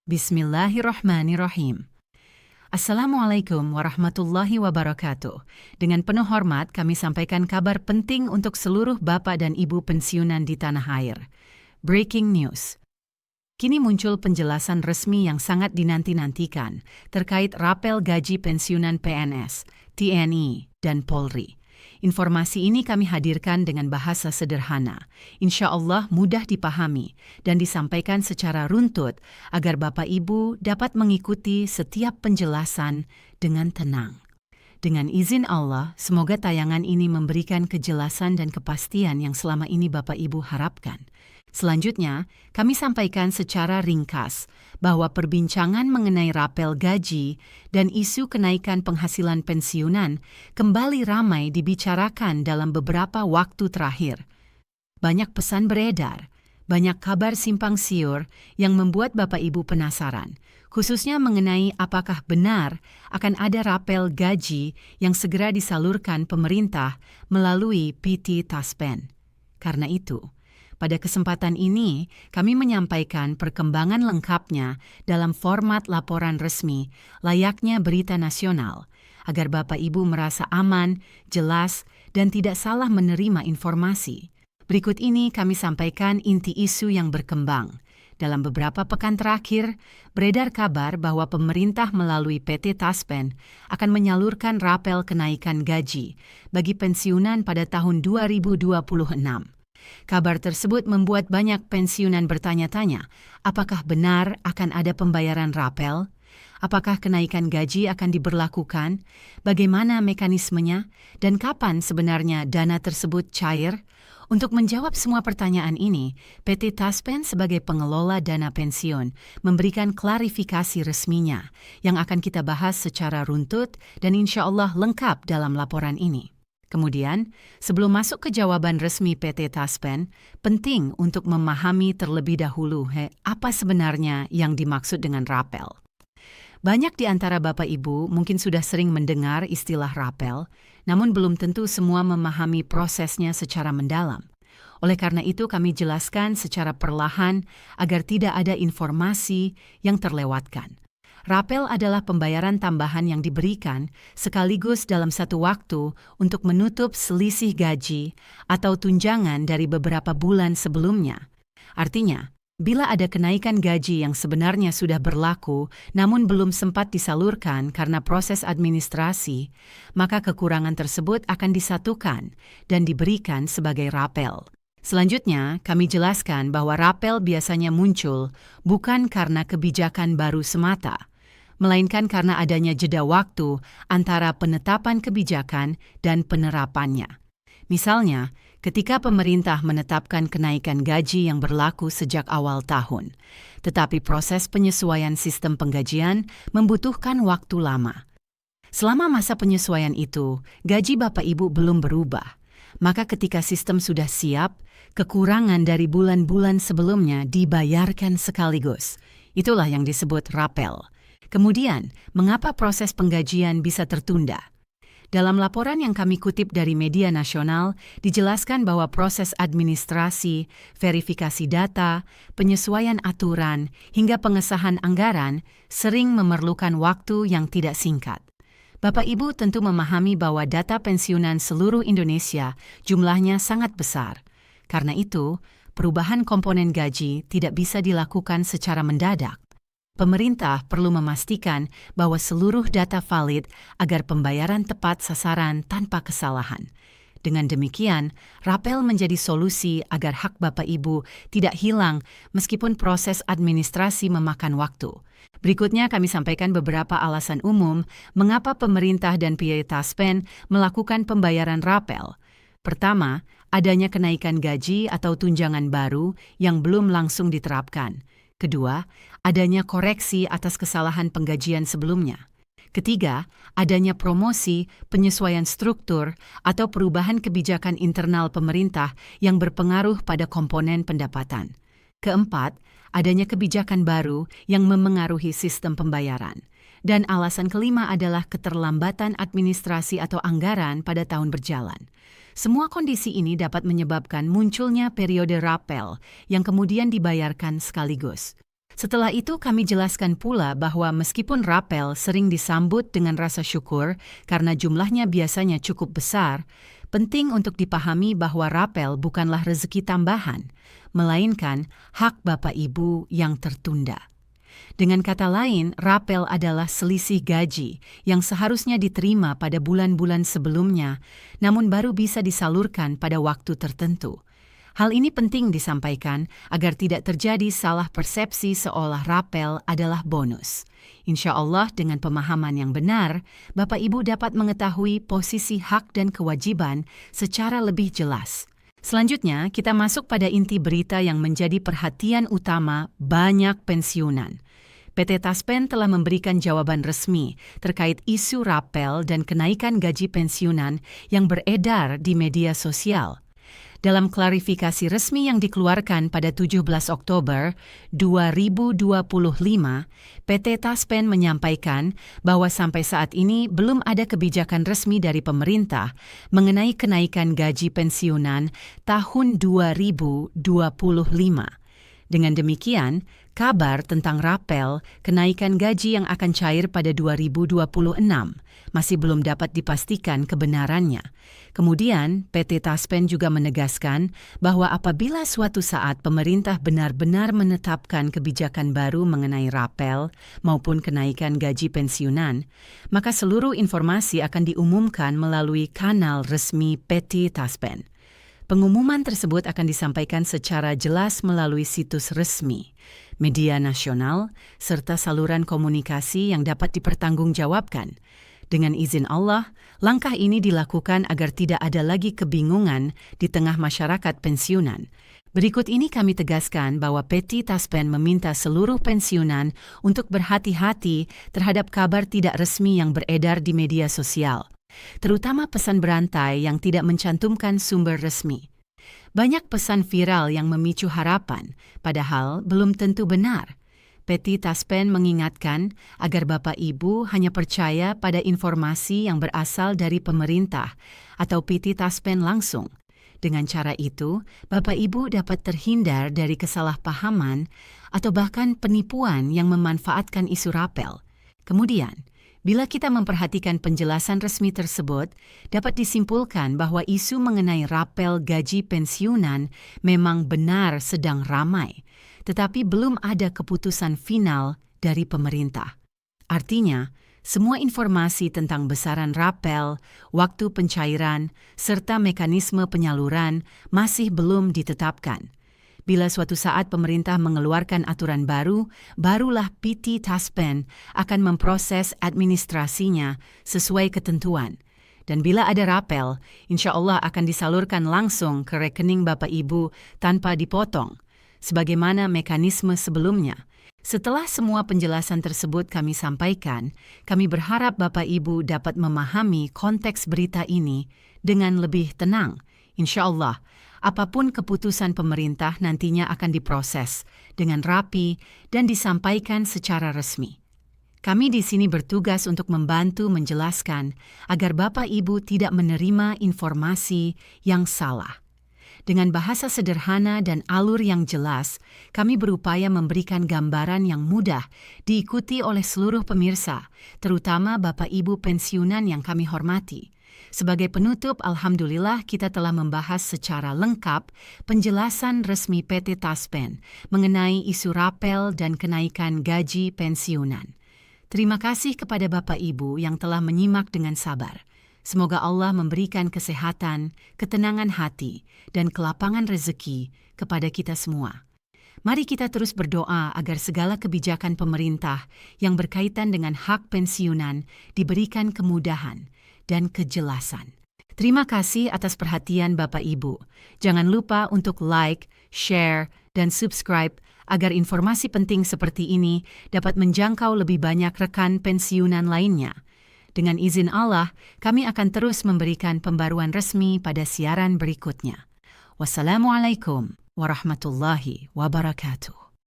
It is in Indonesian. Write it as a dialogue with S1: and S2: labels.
S1: Bismillahirrahmanirrahim. Assalamualaikum warahmatullahi wabarakatuh. Dengan penuh hormat kami sampaikan kabar penting untuk seluruh bapak dan ibu pensiunan di tanah air. Breaking news. Kini muncul penjelasan resmi yang sangat dinanti-nantikan terkait rapel gaji pensiunan PNS, TNI, dan Polri. Informasi ini kami hadirkan dengan bahasa sederhana, insya Allah mudah dipahami dan disampaikan secara runtut agar Bapak Ibu dapat mengikuti setiap penjelasan dengan tenang. Dengan izin Allah, semoga tayangan ini memberikan kejelasan dan kepastian yang selama ini Bapak Ibu harapkan. Selanjutnya, kami sampaikan secara ringkas bahwa perbincangan mengenai rapel gaji dan isu kenaikan penghasilan pensiunan kembali ramai dibicarakan dalam beberapa waktu terakhir. Banyak pesan beredar, banyak kabar simpang siur yang membuat Bapak Ibu penasaran, khususnya mengenai apakah benar akan ada rapel gaji yang segera disalurkan pemerintah melalui PT Taspen. Karena itu, pada kesempatan ini, kami menyampaikan perkembangan lengkapnya dalam format laporan resmi layaknya berita nasional, agar Bapak Ibu merasa aman, jelas, dan tidak salah menerima informasi. Berikut ini kami sampaikan inti isu yang berkembang. Dalam beberapa pekan terakhir, beredar kabar bahwa pemerintah melalui PT Taspen akan menyalurkan rapel kenaikan gaji bagi pensiunan pada tahun 2026. Kabar tersebut membuat banyak pensiunan bertanya-tanya, apakah benar akan ada pembayaran rapel? Apakah kenaikan gaji akan diberlakukan? Bagaimana mekanismenya? Dan kapan sebenarnya dana tersebut cair? Untuk menjawab semua pertanyaan ini, PT Taspen sebagai pengelola dana pensiun memberikan klarifikasi resminya yang akan kita bahas secara runtut dan insya Allah lengkap dalam laporan ini. Kemudian, sebelum masuk ke jawaban resmi PT Taspen, penting untuk memahami terlebih dahulu apa sebenarnya yang dimaksud dengan rapel. Banyak di antara Bapak Ibu mungkin sudah sering mendengar istilah rapel, namun belum tentu semua memahami prosesnya secara mendalam. Oleh karena itu kami jelaskan secara perlahan agar tidak ada informasi yang terlewatkan. Rapel adalah pembayaran tambahan yang diberikan sekaligus dalam satu waktu untuk menutup selisih gaji atau tunjangan dari beberapa bulan sebelumnya. Artinya, bila ada kenaikan gaji yang sebenarnya sudah berlaku namun belum sempat disalurkan karena proses administrasi, maka kekurangan tersebut akan disatukan dan diberikan sebagai rapel. Selanjutnya, kami jelaskan bahwa rapel biasanya muncul bukan karena kebijakan baru semata, melainkan karena adanya jeda waktu antara penetapan kebijakan dan penerapannya. Misalnya, ketika pemerintah menetapkan kenaikan gaji yang berlaku sejak awal tahun, tetapi proses penyesuaian sistem penggajian membutuhkan waktu lama. Selama masa penyesuaian itu, gaji Bapak Ibu belum berubah. Maka ketika sistem sudah siap, kekurangan dari bulan-bulan sebelumnya dibayarkan sekaligus. Itulah yang disebut rapel. Kemudian, mengapa proses penggajian bisa tertunda? Dalam laporan yang kami kutip dari media nasional, dijelaskan bahwa proses administrasi, verifikasi data, penyesuaian aturan, hingga pengesahan anggaran sering memerlukan waktu yang tidak singkat. Bapak Ibu tentu memahami bahwa data pensiunan seluruh Indonesia jumlahnya sangat besar. Karena itu, perubahan komponen gaji tidak bisa dilakukan secara mendadak. Pemerintah perlu memastikan bahwa seluruh data valid agar pembayaran tepat sasaran tanpa kesalahan. Dengan demikian, rapel menjadi solusi agar hak Bapak Ibu tidak hilang meskipun proses administrasi memakan waktu. Berikutnya kami sampaikan beberapa alasan umum mengapa pemerintah dan PT Taspen melakukan pembayaran rapel. Pertama, adanya kenaikan gaji atau tunjangan baru yang belum langsung diterapkan. Kedua, adanya koreksi atas kesalahan penggajian sebelumnya. Ketiga, adanya promosi, penyesuaian struktur, atau perubahan kebijakan internal pemerintah yang berpengaruh pada komponen pendapatan. Keempat, adanya kebijakan baru yang memengaruhi sistem pembayaran. Dan alasan kelima adalah keterlambatan administrasi atau anggaran pada tahun berjalan. Semua kondisi ini dapat menyebabkan munculnya periode rapel yang kemudian dibayarkan sekaligus. Setelah itu kami jelaskan pula bahwa meskipun rapel sering disambut dengan rasa syukur karena jumlahnya biasanya cukup besar, penting untuk dipahami bahwa rapel bukanlah rezeki tambahan, melainkan hak Bapak Ibu yang tertunda. Dengan kata lain, rapel adalah selisih gaji yang seharusnya diterima pada bulan-bulan sebelumnya, namun baru bisa disalurkan pada waktu tertentu. Hal ini penting disampaikan agar tidak terjadi salah persepsi seolah rapel adalah bonus. Insya Allah dengan pemahaman yang benar, Bapak Ibu dapat mengetahui posisi hak dan kewajiban secara lebih jelas. Selanjutnya, kita masuk pada inti berita yang menjadi perhatian utama banyak pensiunan. PT Taspen telah memberikan jawaban resmi terkait isu rapel dan kenaikan gaji pensiunan yang beredar di media sosial. Dalam klarifikasi resmi yang dikeluarkan pada 17 Oktober 2025, PT Taspen menyampaikan bahwa sampai saat ini belum ada kebijakan resmi dari pemerintah mengenai kenaikan gaji pensiunan tahun 2025. Dengan demikian, kabar tentang rapel kenaikan gaji yang akan cair pada 2026 masih belum dapat dipastikan kebenarannya. Kemudian, PT Taspen juga menegaskan bahwa apabila suatu saat pemerintah benar-benar menetapkan kebijakan baru mengenai rapel maupun kenaikan gaji pensiunan, maka seluruh informasi akan diumumkan melalui kanal resmi PT Taspen. Pengumuman tersebut akan disampaikan secara jelas melalui situs resmi, media nasional, serta saluran komunikasi yang dapat dipertanggungjawabkan. Dengan izin Allah, langkah ini dilakukan agar tidak ada lagi kebingungan di tengah masyarakat pensiunan. Berikut ini kami tegaskan bahwa PT Taspen meminta seluruh pensiunan untuk berhati-hati terhadap kabar tidak resmi yang beredar di media sosial, terutama pesan berantai yang tidak mencantumkan sumber resmi. Banyak pesan viral yang memicu harapan, padahal belum tentu benar. PT Taspen mengingatkan agar Bapak Ibu hanya percaya pada informasi yang berasal dari pemerintah atau PT Taspen langsung. Dengan cara itu, Bapak Ibu dapat terhindar dari kesalahpahaman atau bahkan penipuan yang memanfaatkan isu rapel. Kemudian, bila kita memperhatikan penjelasan resmi tersebut, dapat disimpulkan bahwa isu mengenai rapel gaji pensiunan memang benar sedang ramai, tetapi belum ada keputusan final dari pemerintah. Artinya, semua informasi tentang besaran rapel, waktu pencairan, serta mekanisme penyaluran masih belum ditetapkan. Bila suatu saat pemerintah mengeluarkan aturan baru, barulah PT Taspen akan memproses administrasinya sesuai ketentuan. Dan bila ada rapel, insya Allah akan disalurkan langsung ke rekening Bapak Ibu tanpa dipotong, sebagaimana mekanisme sebelumnya. Setelah semua penjelasan tersebut kami sampaikan, kami berharap Bapak Ibu dapat memahami konteks berita ini dengan lebih tenang. Insya Allah, apapun keputusan pemerintah nantinya akan diproses dengan rapi dan disampaikan secara resmi. Kami di sini bertugas untuk membantu menjelaskan agar Bapak Ibu tidak menerima informasi yang salah. Dengan bahasa sederhana dan alur yang jelas, kami berupaya memberikan gambaran yang mudah diikuti oleh seluruh pemirsa, terutama Bapak Ibu pensiunan yang kami hormati. Sebagai penutup, alhamdulillah kita telah membahas secara lengkap penjelasan resmi PT Taspen mengenai isu rapel dan kenaikan gaji pensiunan. Terima kasih kepada Bapak Ibu yang telah menyimak dengan sabar. Semoga Allah memberikan kesehatan, ketenangan hati, dan kelapangan rezeki kepada kita semua. Mari kita terus berdoa agar segala kebijakan pemerintah yang berkaitan dengan hak pensiunan diberikan kemudahan dan kejelasan. Terima kasih atas perhatian Bapak Ibu. Jangan lupa untuk like, share, dan subscribe agar informasi penting seperti ini dapat menjangkau lebih banyak rekan pensiunan lainnya. Dengan izin Allah, kami akan terus memberikan pembaruan resmi pada siaran berikutnya. Wassalamualaikum warahmatullahi wabarakatuh.